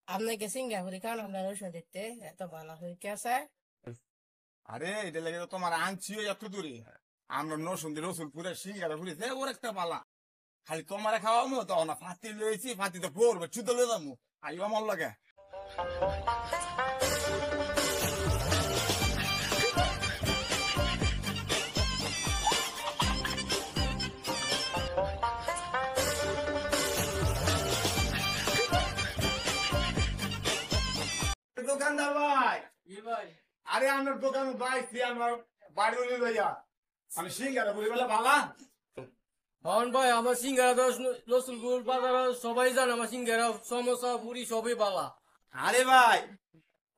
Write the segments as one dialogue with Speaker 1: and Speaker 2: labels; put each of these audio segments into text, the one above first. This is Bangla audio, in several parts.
Speaker 1: আপনাকে সিঙ্গাপুরি খান আপনার ওষুধ দিতে এত ভালো হয়ে গেছে।
Speaker 2: আরে এটা লেগে তো তোমার আনছিও এত দূরে আমরা নসুন্দি রসুলপুরে সিঙ্গারা ফুলেছে ওর একটা পালা খালি তোমারে খাওয়ামো তো না ফাতি লইছি ফাতিতে পড়বে চুদ লয়ে যাবো আইও আমার লাগে দোকানদার ভাই আরে আমার দোকান বাইছি আমার বাড়ি উনি লইয়া আমি সিঙ্গারা বলি বলে বালা
Speaker 3: হন ভাই আমার সিঙ্গারা তো রসুলপুর বাজার সবাই জানে আমার সিঙ্গারা সমোসা পুরি সবই বালা।
Speaker 2: আরে ভাই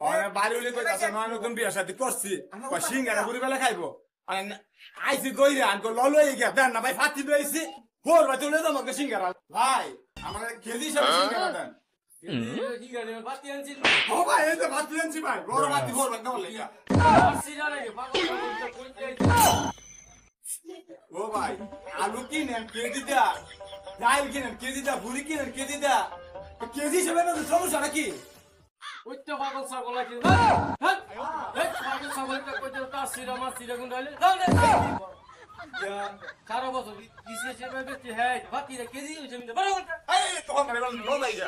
Speaker 2: ওরা বাড়ি উনি কই আছে নয় নতুন বিয়া শাদি করছি কই সিঙ্গারা বলি বলে খাইবো আইছি কইরে আনকো ললই গিয়া দেন না ভাই ফাতি লইছি ভোর ভাই তুলে দাও আমাকে সিঙ্গারা ভাই আমার কেজি সব সিঙ্গারা দেন
Speaker 3: সিঙ্গারা বাতি আনছি
Speaker 2: ও ভাই এই তো ফাতি আনছি ভাই বড় ফাতি ভোর ভাই দাও লেগা
Speaker 3: আসছি জানে
Speaker 2: ও ভাই আলু কিনেন কেজি দা ডাল কিনেন কেজি দা ভুড়ি কিনেন কেজি দা কেজি হিসেবে না সমস্যা নাকি
Speaker 3: ওইটা পাগল ছাগল আছে পাগল ছাগলটা কইতে তার সিরা মাছ সিরা গুন ডালে সারা বছর দিছে সে বেতে হ্যাঁ বাতি কেজি হইছে বড়
Speaker 2: এই তো আমার ললাই যা